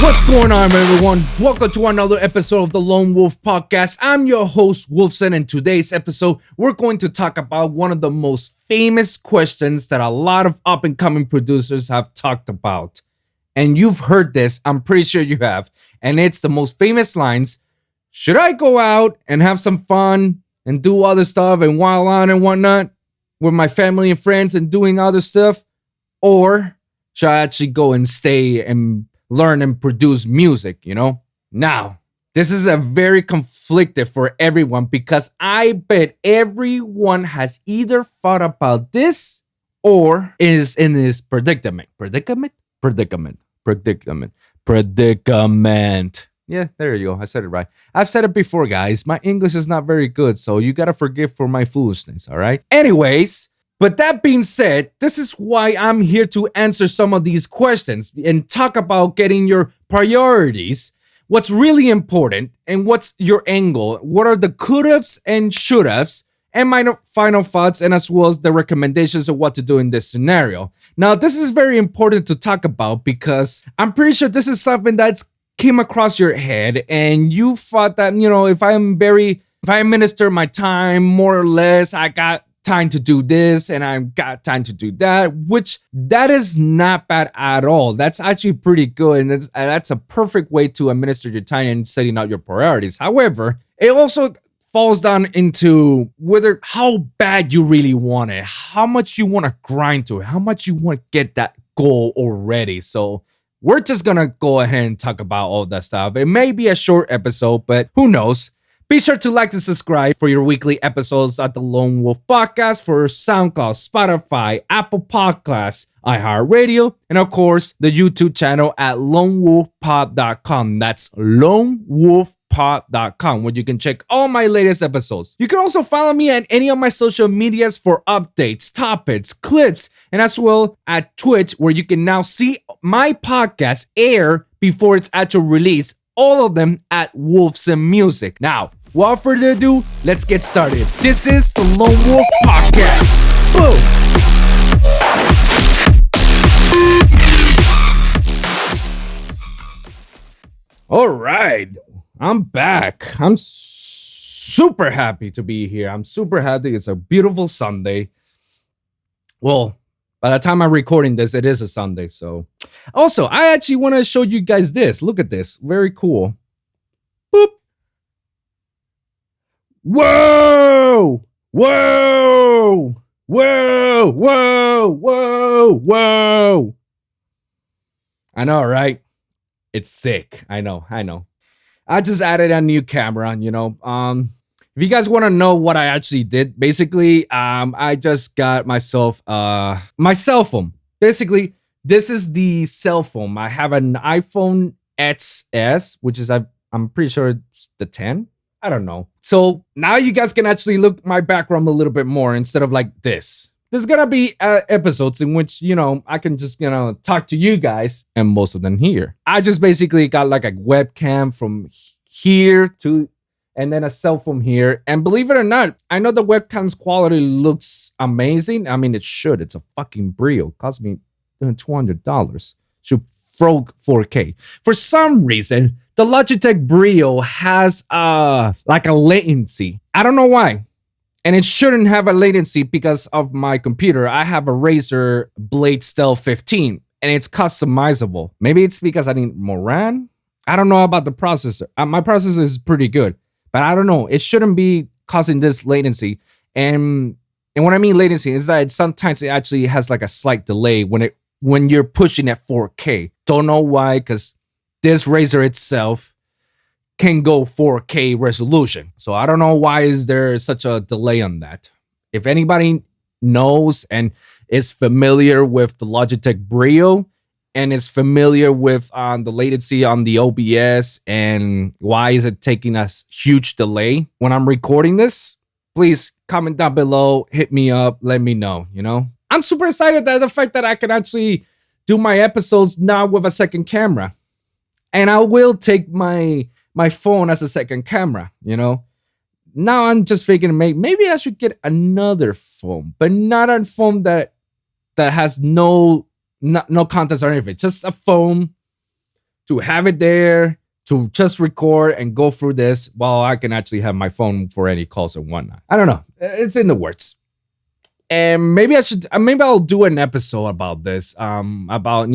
What's going on, everyone? Welcome to another episode of the Lone Wolv Podcast. I'm your host, Wolfson, and today's episode, we're going to talk about one of the most famous questions that a lot of up-and-coming producers have talked about. And you've heard this, I'm pretty sure you have. And it's the most famous lines: should I go out and have some fun and do other stuff and wild on and whatnot with my family and friends and doing other stuff? Or should I actually go and stay and learn and produce music, you know? Now, this is a very conflicted for everyone because I bet everyone has either thought about this or is in this predicament. Predicament. Yeah, there you go. I said it right. I've said it before, guys. My English is not very good, so you gotta forgive for my foolishness, all right? Anyways, but that being said, this is why I'm here to answer some of these questions and talk about getting your priorities, what's really important, and what's your angle, what are the could-haves and should-haves, and my final thoughts, and as well as the recommendations of what to do in this scenario. Now, this is very important to talk about because I'm pretty sure this is something that's came across your head and you thought that, you know, if I administer my time more or less, I got time to do this and I've got time to do that, which that is not bad at all. That's actually pretty good, and that's a perfect way to administer your time and setting out your priorities. However, it also falls down into whether how bad you really want it, how much you want to grind to it, how much you want to get that goal already. So we're just gonna go ahead and talk about all that stuff. It may be a short episode, but who knows? Be sure to like and subscribe for your weekly episodes at the Lone Wolv Podcast for SoundCloud, Spotify, Apple Podcasts, iHeartRadio, and of course, the YouTube channel at lonewolfpod.com. That's lonewolfpod.com, where you can check all my latest episodes. You can also follow me at any of my social medias for updates, topics, clips, and as well at Twitch, where you can now see my podcast air before its actual release. All of them at Wolfson Music. Now, without further ado, let's get started. This is the Lone Wolv Podcast. Boom! All right, I'm back. I'm super happy to be here. I'm super happy. It's a beautiful Sunday. Well, by the time I'm recording this, it is a Sunday, so. Also, I actually want to show you guys this. Look at this. Very cool. Boop. Whoa! Whoa! Whoa! Whoa! Whoa! Whoa! I know, right? It's sick. I know. I just added a new camera, you know. If you guys want to know what I actually did, basically, I just got myself my cell phone. Basically, this is the cell phone. I have an iPhone XS, which is I'm pretty sure it's the 10. I don't know. So now you guys can actually look my background a little bit more instead of like this. There's gonna be episodes in which, you know, I can just, you know, talk to you guys, and most of them here. I just basically got like a webcam from here to, and then a cell phone here. And believe it or not, I know the webcam's quality looks amazing. I mean, it should. It's a fucking Brio. It cost me $200. Should throw 4K. For some reason, the Logitech Brio has like a latency. I don't know why. And it shouldn't have a latency because of my computer. I have a Razer Blade Stealth 15 and it's customizable. Maybe it's because I need more RAM. I don't know about the processor. My processor is pretty good, but I don't know. It shouldn't be causing this latency. And what I mean latency is that sometimes it actually has like a slight delay when you're pushing at 4K. Don't know why, because this Razer itself can go 4K resolution. So I don't know why is there such a delay on that. If anybody knows and is familiar with the Logitech Brio and is familiar with the latency on the OBS and why is it taking a huge delay when I'm recording this, please comment down below, hit me up, let me know, you know? I'm super excited at the fact that I can actually do my episodes now with a second camera. And I will take my phone as a second camera, you know? Now I'm just thinking maybe I should get another phone, but not a phone that has no contents or anything. Just a phone to have it there, to just record and go through this while I can actually have my phone for any calls and whatnot. I don't know. It's in the works. And maybe I'll do an episode about this, about,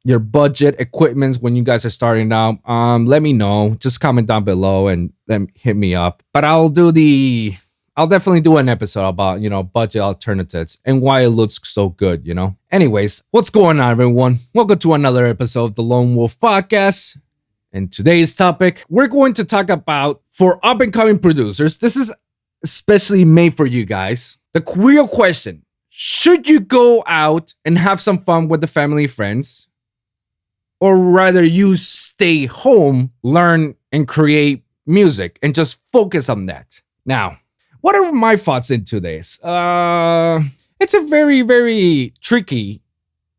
your budget equipment when you guys are starting out. Let me know. Just comment down below and then hit me up. But I'll definitely do an episode about, budget alternatives and why it looks so good, Anyways, what's going on, everyone? Welcome to another episode of the Lone Wolv Podcast. And today's topic, we're going to talk about, for up-and-coming producers, this is especially made for you guys, the real question: should you go out and have some fun with the family and friends? Or rather you stay home, learn, and create music and just focus on that? Now, what are my thoughts into this? It's a very, very tricky,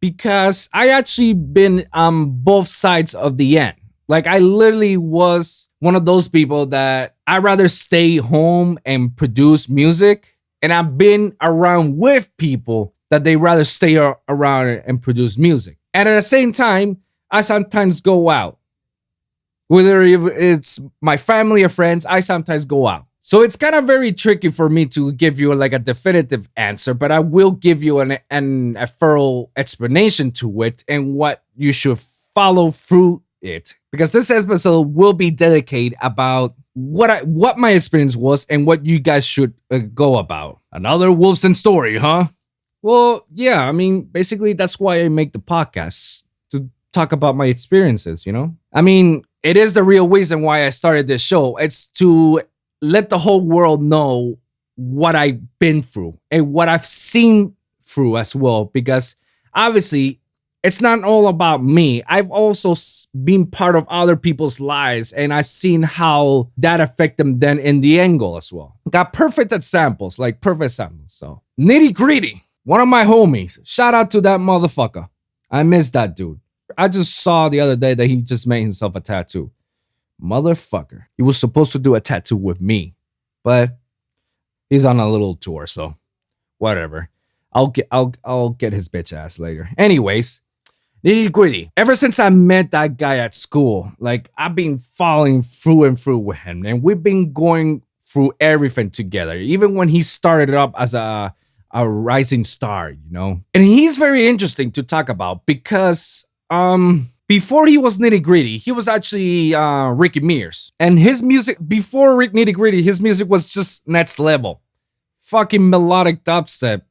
because I actually been on both sides of the end. Like, I literally was one of those people that I'd rather stay home and produce music. And I've been around with people that they rather stay around and produce music. And at the same time, I sometimes go out. Whether it's my family or friends, I sometimes go out. So it's kind of very tricky for me to give you like a definitive answer, but I will give you a thorough explanation to it and what you should follow through it. Because this episode will be dedicated about what my experience was and what you guys should go about. Another Wolfson story, huh? Well, yeah, I mean, basically that's why I make the podcast, to talk about my experiences, I mean, it is the real reason why I started this show. It's to let the whole world know what I've been through and what I've seen through as well, because obviously it's not all about me. I've also been part of other people's lives, and I've seen how that affect them then in the angle as well. Got perfect examples. So Nitty Gritty, one of my homies. Shout out to that motherfucker. I miss that dude. I just saw the other day that he just made himself a tattoo. Motherfucker. He was supposed to do a tattoo with me, but he's on a little tour, so whatever. I'll get his bitch ass later. Anyways, Nitty Gritty. Ever since I met that guy at school, like, I've been following through and through with him, and we've been going through everything together. Even when he started up as a rising star, And he's very interesting to talk about, because before he was Nitty Gritty, he was actually Ricky Mears. And his music, before Nitty Gritty, his music was just next level. Fucking melodic dubstep.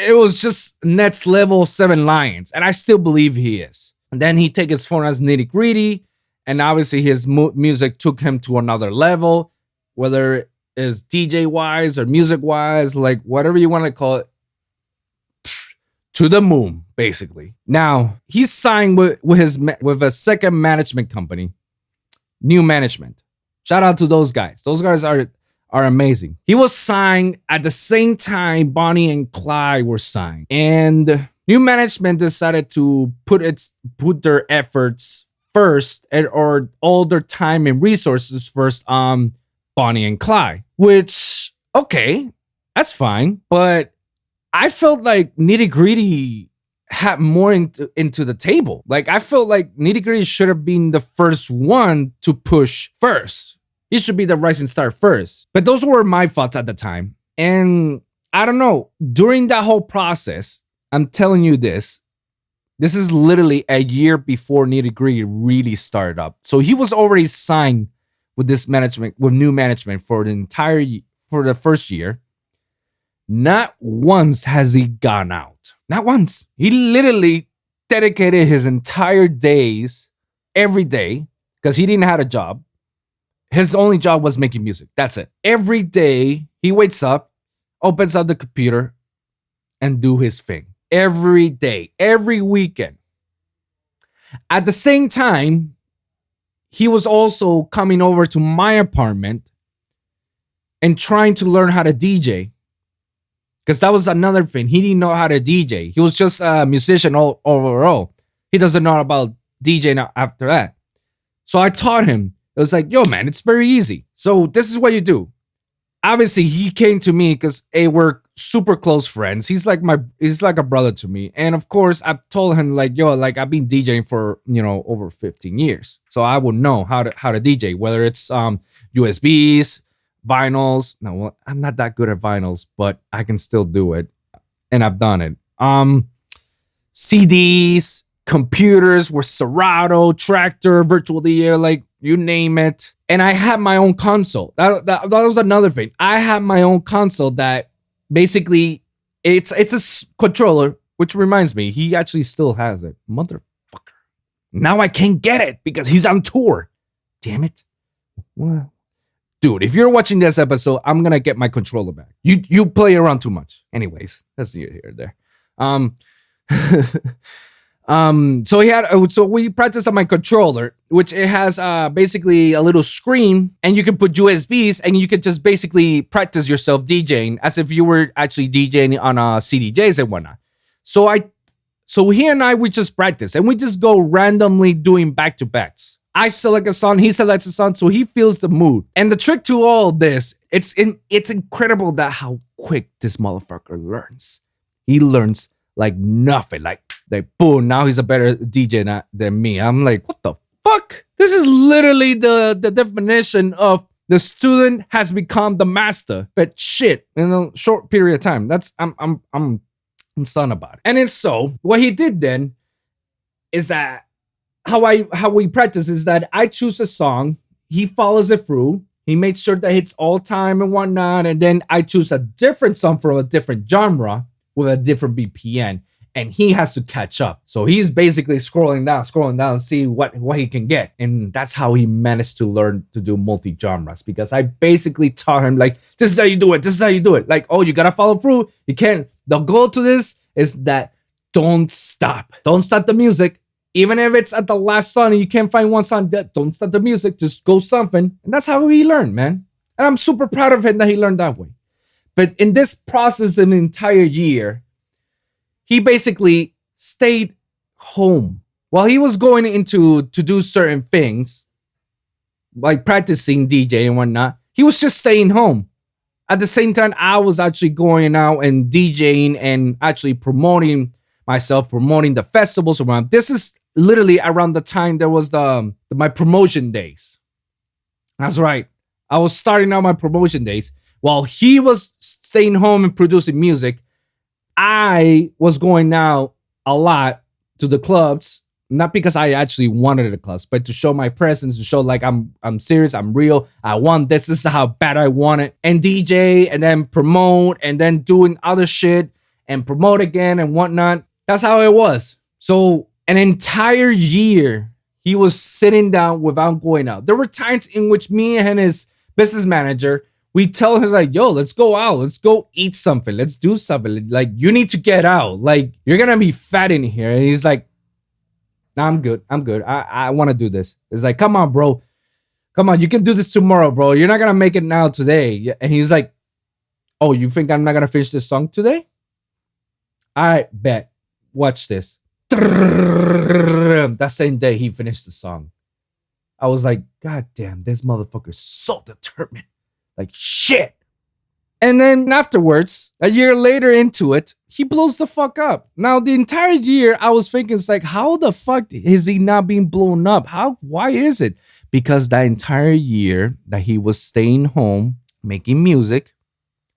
It was just next level 7 Lions. And I still believe he is. And then he take his phone as Nitty Gritty. And obviously his music took him to another level. Whether it's DJ-wise or music-wise, like whatever you want to call it. To the moon, basically. Now, he's signed with a second management company, New Management. Shout out to those guys. Those guys are amazing. He was signed at the same time Bonnie and Clyde were signed. And New Management decided to put their efforts first, or all their time and resources first on Bonnie and Clyde. Which, okay, that's fine. But I felt like Nitty Gritty had more into the table. Like, I felt like Nitty Gritty should have been the first one to push first. He should be the rising star first. But those were my thoughts at the time. And I don't know, during that whole process, I'm telling you this is literally a year before Nitty Gritty really started up. So he was already signed with New Management for the first year. Not once has he gone out. Not once. He literally dedicated his entire days, every day, because he didn't have a job. His only job was making music. That's it. Every day, he wakes up, opens up the computer, and do his thing. Every day, every weekend. At the same time, he was also coming over to my apartment and trying to learn how to DJ. Because that was another thing. He didn't know how to DJ. He was just a musician overall. He doesn't know about DJing after that. So I taught him. It was like, yo, man, it's very easy. So this is what you do. obviously he came to me because we're super close friends. He's like a brother to me. And of course I told him like, yo, like I've been DJing for, over 15 years. So I would know how to DJ, whether it's USBs, vinyls. No, well, I'm not that good at vinyls, but I can still do it. And I've done it. CDs, computers with Serato, Tractor, Virtual DA, like you name it. And I had my own console. That was another thing. I had my own console that basically it's a controller, which reminds me, he actually still has it. Motherfucker. Now I can't get it because he's on tour. Damn it. Well, dude, if you're watching this episode, I'm gonna get my controller back. You play around too much. Anyways, that's neither here or there. So we practiced on my controller, which it has basically a little screen, and you can put USBs, and you can just basically practice yourself DJing as if you were actually DJing on CDJs and whatnot. So he and I, we just practice, and we just go randomly doing back-to-backs. I select a song, he selects a song, so he feels the mood. And the trick to all this, it's incredible that how quick this motherfucker learns. He learns like nothing, like boom, now he's a better DJ than me. I'm like, what the fuck? This is literally the definition of the student has become the master, but shit, in a short period of time. I'm stunned about it. And it's so what he did then is that how we practice is that I choose a song, he follows it through, he makes sure that it's all time and whatnot, and then I choose a different song from a different genre with a different BPM, and he has to catch up. So he's basically scrolling down, see what he can get. And that's how he managed to learn to do multi-genres, because I basically taught him like, this is how you do it. Like, oh, you gotta follow through. You can't. The goal to this is that don't stop the music. Even if it's at the last song and you can't find one song, don't stop the music, just go something. And that's how he learned, man. And I'm super proud of him that he learned that way. But in this process, an entire year, he basically stayed home while he was going into to do certain things, like practicing DJ and whatnot. He was just staying home. At the same time, I was actually going out and DJing and actually promoting myself, promoting the festivals around. This is literally around the time there was my promotion days. That's right. I was starting out my promotion days while he was staying home and producing music. I was going out a lot to the clubs, not because I actually wanted the clubs, but to show my presence, to show like I'm serious, I'm real, I want this is how bad I want it, and DJ and then promote and then doing other shit and promote again and whatnot. That's how it was. So an entire year, he was sitting down without going out. There were times in which me and his business manager, we tell him like, yo, let's go out. Let's go eat something. Let's do something. Like, you need to get out. Like, you're going to be fat in here. And he's like, nah, I'm good. I want to do this. It's like, come on, bro. Come on. You can do this tomorrow, bro. You're not going to make it now today. And he's like, oh, you think I'm not going to finish this song today? I bet. Watch this. That same day, he finished the song. I was like, God damn, this motherfucker's so determined. Like, shit. And then afterwards, a year later into it, he blows the fuck up. Now, the entire year, I was thinking, it's like, how the fuck is he not being blown up? Why is it? Because that entire year that he was staying home, making music,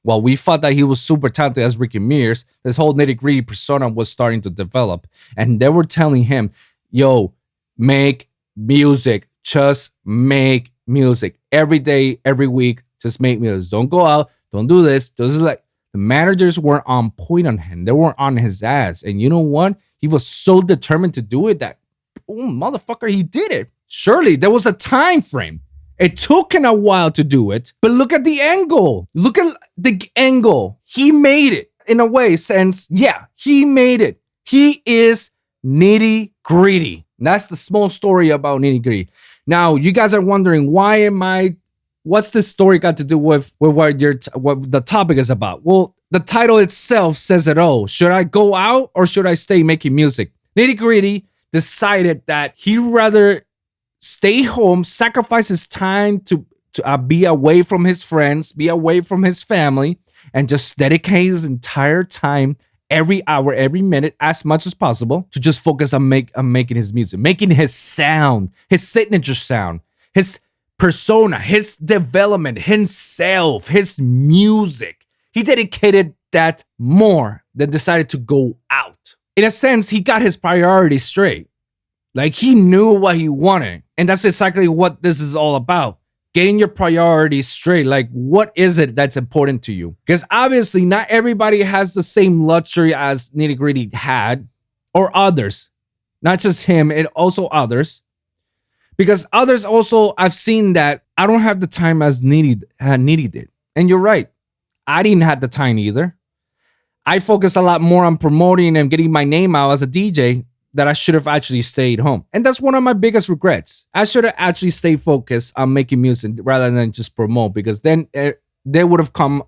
while we thought that he was super talented as Ricky Mears, this whole nitty-gritty persona was starting to develop. And they were telling him, yo, make music. Just make music. Every day, every week, just make music. Don't go out. Don't do this. Just like the managers weren't on point on him. They weren't on his ass. And you know what? He was so determined to do it that, boom, motherfucker, he did it. Surely there was a time frame. It took him a while to do it, but look at the angle. Look at the angle. He made it in a way, since, yeah, he made it. He is nitty gritty. That's the small story about nitty gritty. Now, you guys are wondering, what's this story got to do with what the topic is about? Well, the title itself says it all. Should I go out or should I stay making music? Nitty gritty decided that he'd rather stay home, sacrifice his time to to be away from his friends, be away from his family, and just dedicate his entire time, every hour, every minute, as much as possible, to just focus on making his music, making his sound, his signature sound, his persona, his development, himself, his music. He dedicated that more than decided to go out. In a sense, he got his priorities straight. Like, he knew what he wanted. And that's exactly what this is all about. Getting your priorities straight. Like, what is it that's important to you? Because obviously not everybody has the same luxury as Nitty Gritty had, or others. Not just him, and also others. Because others also, I've seen that I don't have the time as Nitty did. And you're right. I didn't have the time either. I focus a lot more on promoting and getting my name out as a DJ that I should have actually stayed home. And that's one of my biggest regrets. I should have actually stayed focused on making music rather than just promote, because then they would have come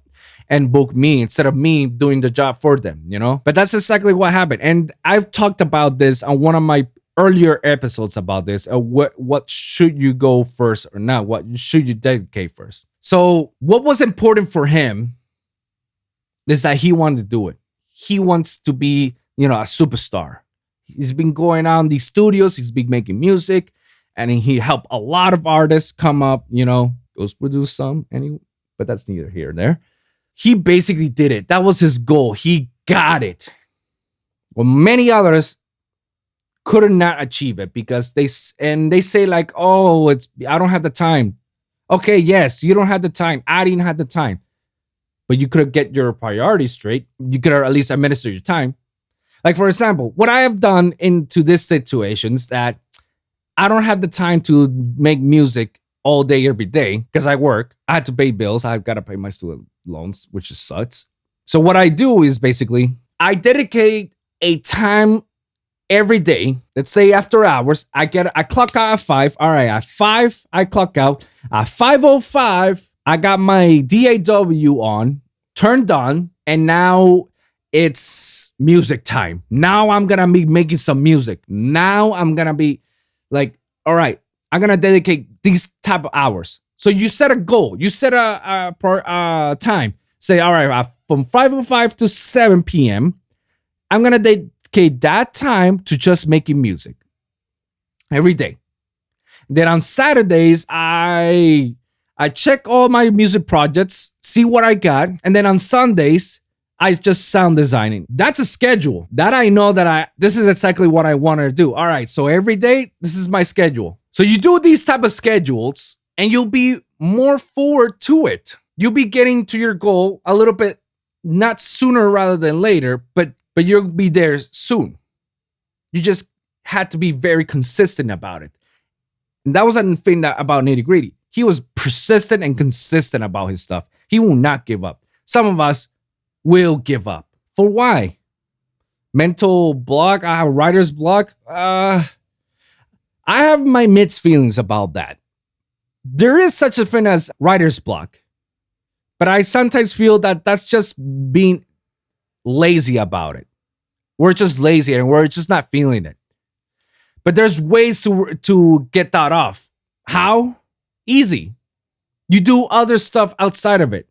and booked me instead of me doing the job for them, you know? But that's exactly what happened. And I've talked about this on one of my earlier episodes about this. What should you go first or not? What should you dedicate first? So what was important for him is that he wanted to do it. He wants to be, a superstar. He's been going out in these studios. He's been making music, and he helped a lot of artists come up, Ghost produced some, but that's neither here nor there. He basically did it. That was his goal. He got it. Well, many others could not achieve it because they say like, oh, I don't have the time. Okay, yes, you don't have the time. I didn't have the time. But you could get your priorities straight. You could at least administer your time. Like, for example, what I have done into this situation is that I don't have the time to make music all day, every day, because I work. I had to pay bills. I've got to pay my student loans, which just sucks. So what I do is basically I dedicate a time every day. Let's say after hours, I clock out at 5. All right, at 5, I clock out. At 5:05, I got my DAW on, turned on, and now it's music time. Now I'm going to be making some music. Now I'm going to be like, all right, I'm going to dedicate these type of hours. So you set a goal. You set a time. Say, all right, from 5:05 to 7 p.m., I'm going to dedicate that time to just making music every day. Then on Saturdays, I check all my music projects, see what I got. And then on Sundays, I just sound designing. That's a schedule that I know that this is exactly what I want to do. All right, so every day, this is my schedule. So you do these type of schedules and you'll be more forward to it. You'll be getting to your goal a little bit, not sooner rather than later, but you'll be there soon. You just had to be very consistent about it. And that was a thing about Nitty Gritty. He was persistent and consistent about his stuff. He will not give up. Some of us will give up. For why? Mental block? I have writer's block? I have my mixed feelings about that. There is such a thing as writer's block. But I sometimes feel that that's just being lazy about it. We're just lazy and we're just not feeling it. But there's ways to get that off. How? Easy. You do other stuff outside of it.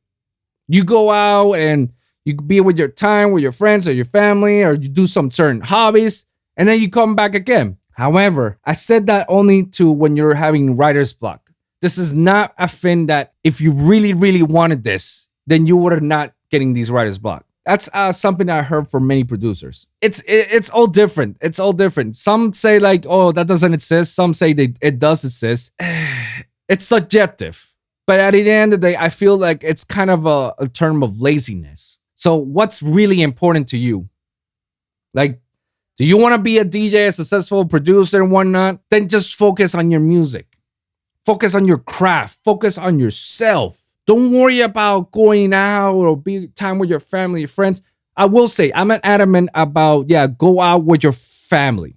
You go out and you be with your time, with your friends or your family, or you do some certain hobbies, and then you come back again. However, I said that only to when you're having writer's block. This is not a thing that if you really, really wanted this, then you would have not getting these writer's block. That's something I heard from many producers. It's all different. It's all different. Some say like, oh, that doesn't exist. Some say it does exist. It's subjective. But at the end of the day, I feel like it's kind of a term of laziness. So what's really important to you? Like, do you want to be a DJ, a successful producer and whatnot? Then just focus on your music. Focus on your craft. Focus on yourself. Don't worry about going out or be time with your family, your friends. I will say, I'm adamant about, go out with your family.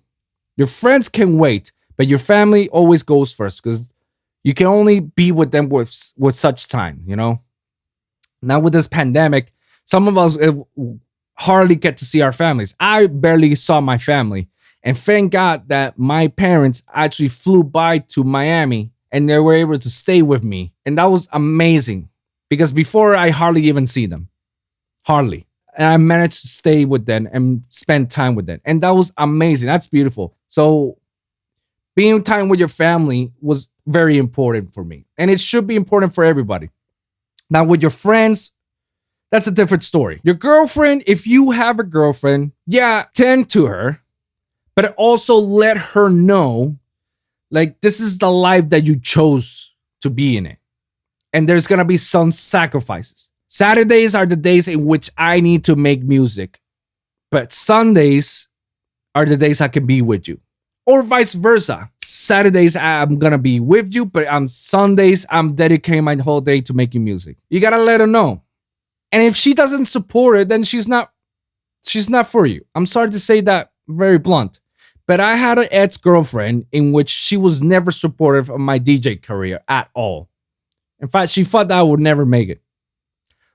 Your friends can wait, but your family always goes first because you can only be with them with such time, Now with this pandemic, some of us hardly get to see our families. I barely saw my family. And thank God that my parents actually flew by to Miami and they were able to stay with me. And that was amazing because before I hardly even see them. Hardly. And I managed to stay with them and spend time with them. And that was amazing. That's beautiful. So being time with your family was very important for me. And it should be important for everybody. Now with your friends, that's a different story. Your girlfriend, if you have a girlfriend, yeah, tend to her, but also let her know, like, this is the life that you chose to be in it. And there's going to be some sacrifices. Saturdays are the days in which I need to make music, but Sundays are the days I can be with you. Or vice versa. Saturdays, I'm going to be with you, but on Sundays, I'm dedicating my whole day to making music. You got to let her know. And if she doesn't support it, then she's not for you. I'm sorry to say that very blunt. But I had an ex-girlfriend in which she was never supportive of my DJ career at all. In fact, she thought that I would never make it.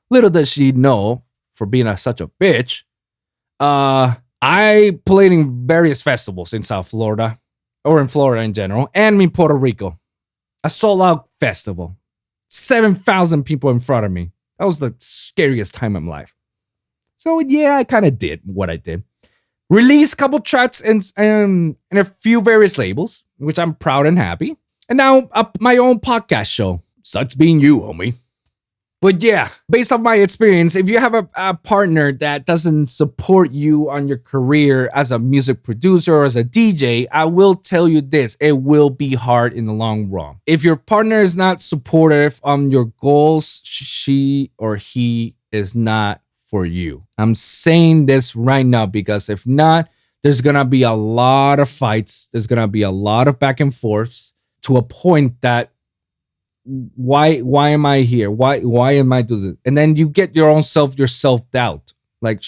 Little does she know, for being such a bitch, I played in various festivals in South Florida, or in Florida in general, and in Puerto Rico. A sold-out festival. 7,000 people in front of me. That was the scariest time in my life. So yeah, I kind of did what I did. Released a couple tracks in a few various labels, which I'm proud and happy. And now my own podcast show. Sucks being you, homie. But yeah, based on my experience, if you have a partner that doesn't support you on your career as a music producer or as a DJ, I will tell you this, it will be hard in the long run. If your partner is not supportive on your goals, she or he is not for you. I'm saying this right now because if not, there's going to be a lot of fights. There's going to be a lot of back and forths to a point that why am I here? Why am I doing this? And then you get your self-doubt. Like,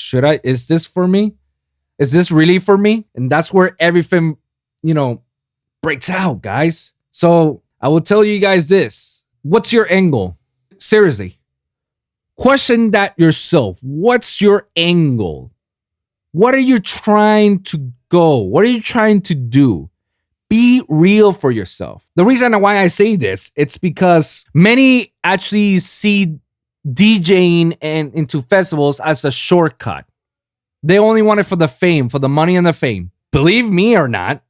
is this for me? Is this really for me? And that's where everything, breaks out, guys. So I will tell you guys this. What's your angle? Seriously. Question that yourself. What's your angle? What are you trying to go? What are you trying to do? Be real for yourself. The reason why I say this, it's because many actually see DJing and into festivals as a shortcut. They only want it for the fame, for the money and the fame. Believe me or not,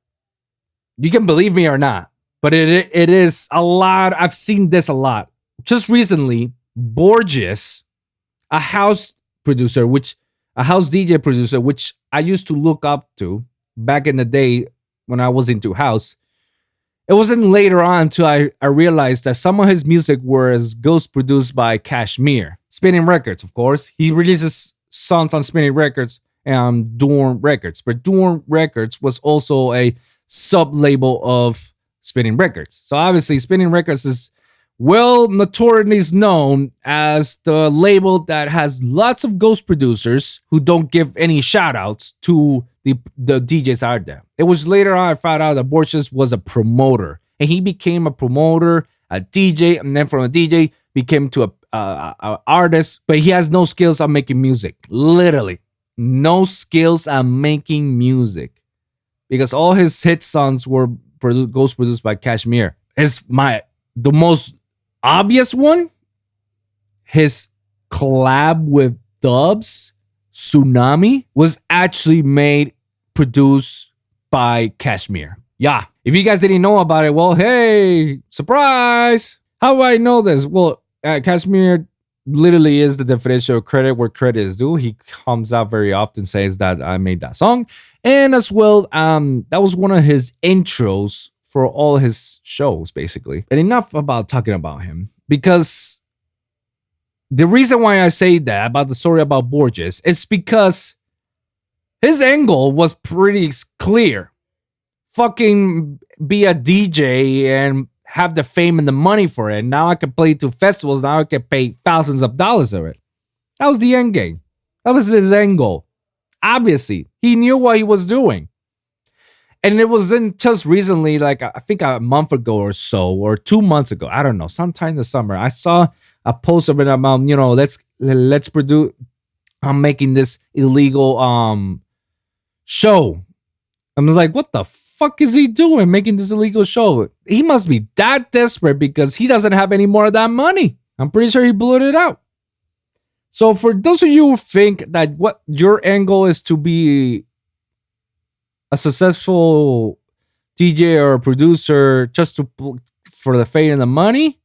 you can believe me or not, but it is a lot. I've seen this a lot. Just recently, Borges, a house DJ producer, which I used to look up to back in the day, when I was into house, it wasn't later on until I realized that some of his music was ghost produced by Kashmir. Spinning Records, of course. He releases songs on Spinning Records and Dorm Records. But Dorm Records was also a sub-label of Spinning Records. So obviously Spinning Records is well notoriously known as the label that has lots of ghost producers who don't give any shout outs to the DJs out there. It was later on I found out that Borges was a promoter, and he became a promoter, a DJ, and then from a DJ became to a artist, but he has no skills on making music. Literally no skills on making music, because all his hit songs were ghost produced by Kashmir. The most obvious one, his collab with Dubs, Tsunami, was actually produced by Kashmir. Yeah. If you guys didn't know about it, well, hey, surprise. How do I know this? Well, Kashmir literally is the definition of credit where credit is due. He comes out very often, says that I made that song. And as well, that was one of his intros for all his shows, basically. And enough about talking about him, because the reason why I say that about the story about Borges is because his angle was pretty clear. Fucking be a DJ and have the fame and the money for it. Now I can play to festivals. Now I can pay thousands of dollars for it. That was the end game. That was his end goal. Obviously, he knew what he was doing. And it wasn't just recently, like I think a month ago or so, or 2 months ago. I don't know, sometime in the summer. I saw a post of it about, let's produce. I'm making this illegal show I'm like, what the fuck is he doing making this illegal show? He must be that desperate because he doesn't have any more of that money. I'm pretty sure he blew it out. So for those of you who think that what your angle is to be a successful DJ or a producer just for the fame and the money,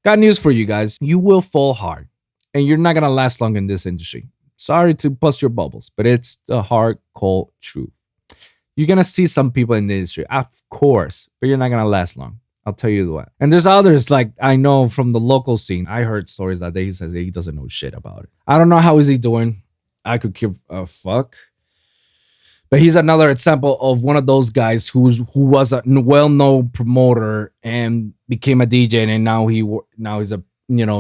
got news for you guys. You will fall hard and you're not going to last long in this industry. Sorry to bust your bubbles, but it's the hard, cold truth. You're going to see some people in the industry, of course, but you're not going to last long. I'll tell you what. And there's others like I know from the local scene. I heard stories that he says he doesn't know shit about it. I don't know how is he doing. I could give a fuck. But he's another example of one of those guys who was a well-known promoter and became a DJ, and now he's a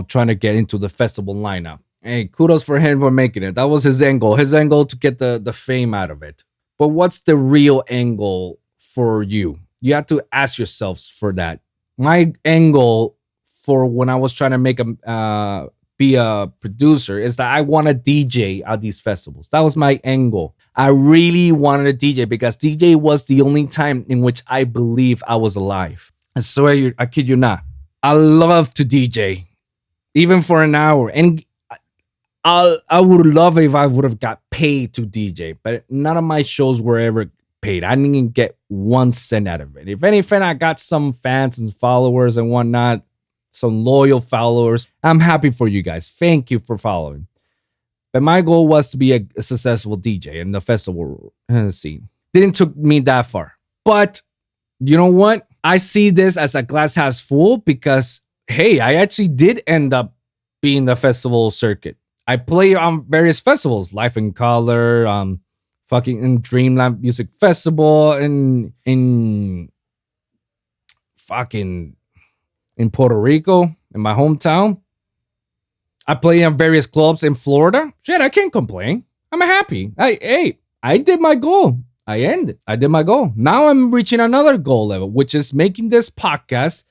trying to get into the festival lineup. Hey, kudos for him for making it. That was his angle. His angle to get the fame out of it. But what's the real angle for you? You have to ask yourselves for that. My angle for when I was trying to be a producer is that I want to DJ at these festivals. That was my angle. I really wanted to DJ because DJ was the only time in which I believe I was alive. I swear, I kid you not. I love to DJ, even for an hour. And I would love it if I would have got paid to DJ, but none of my shows were ever paid. I didn't even get 1 cent out of it. If anything, I got some fans and followers and whatnot, some loyal followers. I'm happy for you guys. Thank you for following. But my goal was to be a successful DJ in the festival scene. Didn't took me that far. But you know what? I see this as a glass half full because, hey, I actually did end up being the festival circuit. I play on various festivals, Life in Color, fucking in Dreamland Music Festival, in Puerto Rico, in my hometown. I play in various clubs in Florida. Shit, I can't complain. I'm happy. I did my goal. I did my goal. Now I'm reaching another goal level, which is making this podcast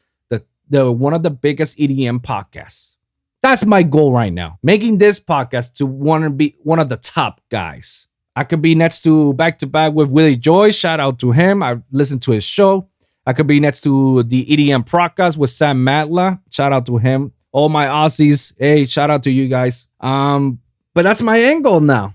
the one of the biggest EDM podcasts. That's my goal right now. Making this podcast to want to be one of the top guys. I could be next to back with Willie Joy. Shout out to him. I listened to his show. I could be next to the EDM podcast with Sam Matla. Shout out to him. All my Aussies. Hey, shout out to you guys. But that's my angle now.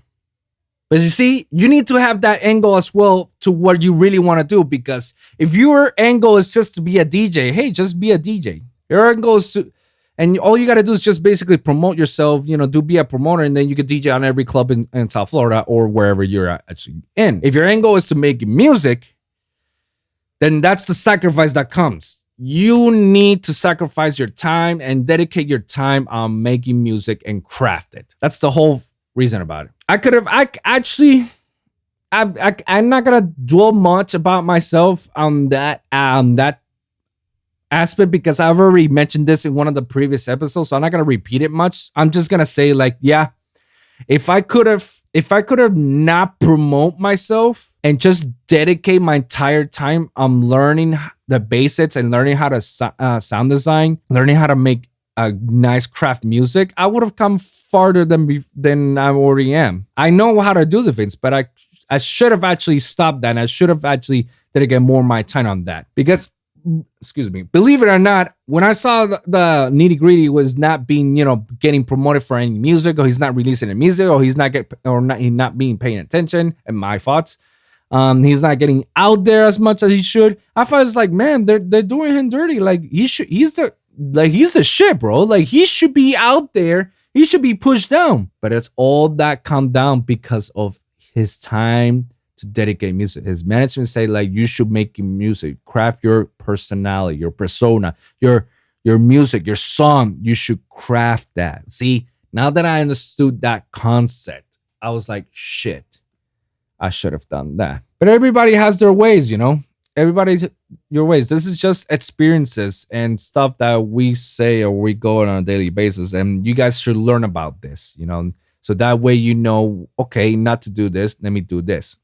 But you see, you need to have that angle as well to what you really want to do. Because if your angle is just to be a DJ, hey, just be a DJ. Your angle is to... And all you got to do is just basically promote yourself, be a promoter, and then you can DJ on every club in South Florida or wherever you're actually in. If your angle is to make music, then that's the sacrifice that comes. You need to sacrifice your time and dedicate your time on making music and craft it. That's the whole reason about it. I'm not going to dwell much about myself on that aspect because I've already mentioned this in one of the previous episodes, so I'm not gonna repeat it much. I'm just gonna say, if I could have not promote myself and just dedicate my entire time on learning the basics and learning how to sound design, learning how to make a nice craft music, I would have come farther than I already am. I know how to do the things, but I should have actually stopped that. And I should have actually dedicated more of my time on that because. Excuse me. Believe it or not, when I saw the Nitty Gritty was not being, getting promoted for any music, or he's not releasing any music, or he's not being paying attention, and my thoughts, he's not getting out there as much as he should. I thought it's like, man, they're doing him dirty. Like he's the shit, bro. Like he should be out there. He should be pushed down. But it's all that come down because of his time to dedicate music. His management say you should make music, craft your personality, your persona, your music, your song. You should craft that. See, now that I understood that concept, I was like, shit, I should have done that. But everybody has their ways, Everybody's your ways. This is just experiences and stuff that we say or we go on a daily basis, and you guys should learn about this, So that way, okay, not to do this. Let me do this.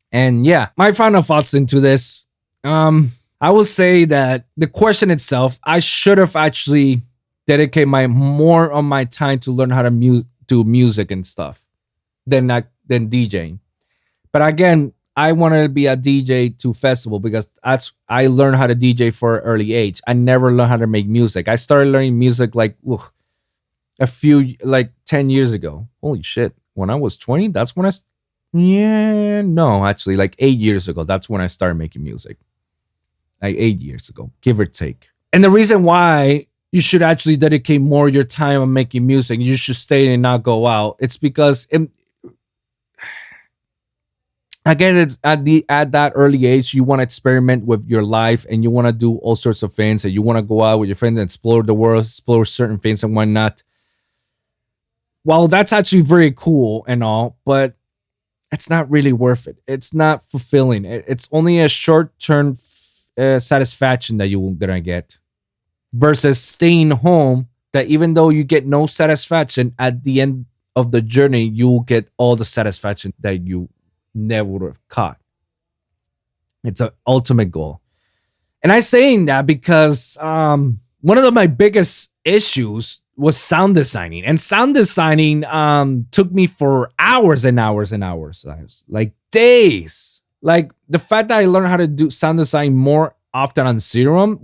And yeah, my final thoughts into this. I will say that the question itself, I should have actually dedicated more of my time to learn how to do music and stuff than DJing. But again, I wanted to be a DJ to festival because I learned how to DJ for an early age. I never learned how to make music. I started learning music like a few, like 10 years ago. Holy shit. When I was 20, that's when actually like 8 years ago. That's when I started making music. Like 8 years ago, give or take. And the reason why you should actually dedicate more of your time on making music, you should stay and not go out. It's because again, it's at that early age, you want to experiment with your life and you want to do all sorts of things, and you want to go out with your friends and explore the world, explore certain things and whatnot. Well, that's actually very cool and all, but it's not really worth it. It's not fulfilling. It's only a short-term satisfaction that you're gonna get, versus staying home. That even though you get no satisfaction at the end of the journey, you will get all the satisfaction that you never would have caught. It's an ultimate goal. And I'm saying that because one of my biggest issues was sound designing. And sound designing took me for hours and hours and hours. Like days. Like the fact that I learned how to do sound design more often on Serum,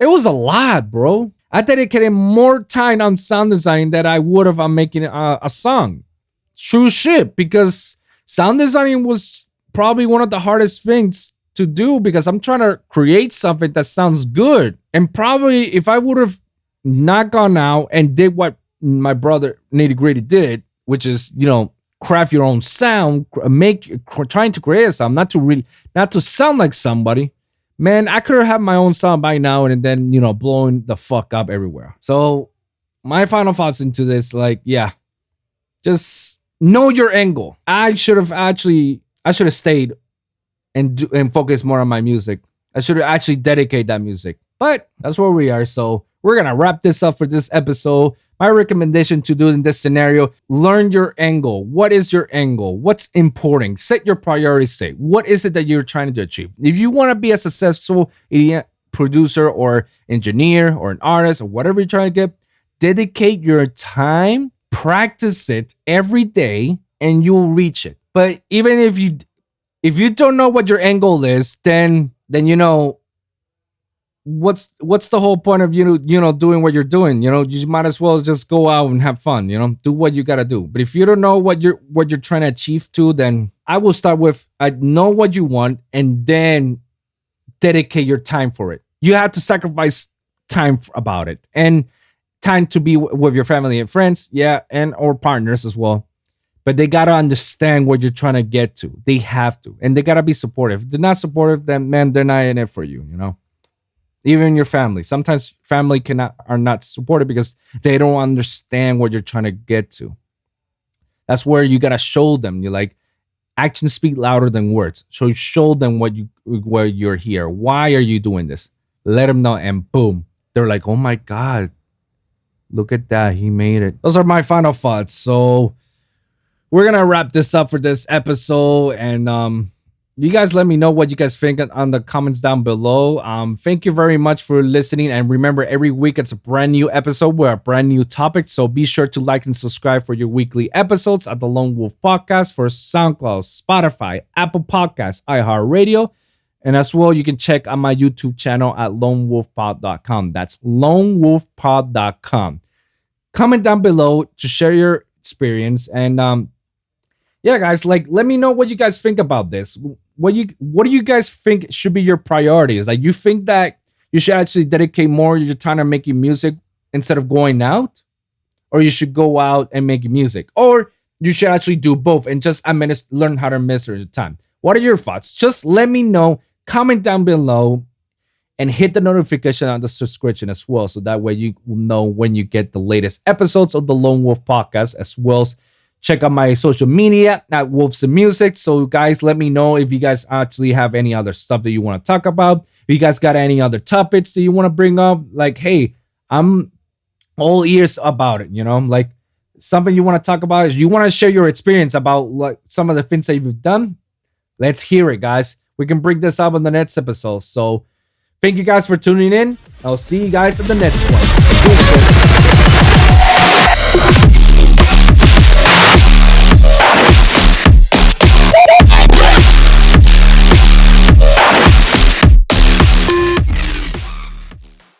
it was a lot, bro. I dedicated more time on sound design than I would have on making a song. True shit, because sound designing was probably one of the hardest things to do, because I'm trying to create something that sounds good. And probably if I would have not gone out and did what my brother Nitty did, which is, craft your own sound, trying to create a sound, not to sound like somebody. Man, I could have had my own sound by now and then, blowing the fuck up everywhere. So my final thoughts into this, just know your angle. I should have stayed and focused more on my music. I should have actually dedicated that music. But that's where we are. So we're going to wrap this up for this episode. My recommendation to do in this scenario, learn your angle. What is your angle? What's important? Set your priorities straight. What is it that you're trying to achieve? If you want to be a successful producer or engineer or an artist or whatever you're trying to get, dedicate your time, practice it every day, and you'll reach it. But even if you don't know what your angle is, then what's the whole point of doing what you're doing? You might as well just go out and have fun. Do what you gotta do. But if you don't know what you're trying to achieve to, then I will start with know what you want and then dedicate your time for it. You have to sacrifice time about it, and time to be with your family and friends, and or partners as well. But they gotta understand what you're trying to get to. They have to, and they gotta be supportive. If they're not supportive, then man, they're not in it for you. Even your family. Sometimes family are not supportive because they don't understand what you're trying to get to. That's where you gotta show them. You're like, actions speak louder than words. So show them where you're here. Why are you doing this? Let them know, and boom, they're like, oh my God, look at that, he made it. Those are my final thoughts. So we're gonna wrap this up for this episode, and you guys let me know what you guys think on the comments down below. Thank you very much for listening. And remember, every week it's a brand new episode with a brand new topic. So be sure to like and subscribe for your weekly episodes at the Lone Wolv Podcast for SoundCloud, Spotify, Apple Podcasts, iHeartRadio. And as well, you can check out my YouTube channel at lonewolfpod.com. That's lonewolfpod.com. Comment down below to share your experience. And guys, let me know what you guys think about this. What do you guys think should be your priorities? Like, you think that you should actually dedicate more of your time to making music instead of going out? Or you should go out and make music? Or you should actually do both and just learn how to administer the time? What are your thoughts? Just let me know. Comment down below and hit the notification on the subscription as well. So that way you will know when you get the latest episodes of the Lone Wolv Podcast, as well as check out my social media at Wolves and Music. So guys, let me know if you guys actually have any other stuff that you want to talk about. If you guys got any other topics that you want to bring up, like, hey, I'm all ears about it. Like something you want to talk about is you want to share your experience about like some of the things that you've done. Let's hear it, guys. We can bring this up in the next episode. So thank you guys for tuning in. I'll see you guys in the next one.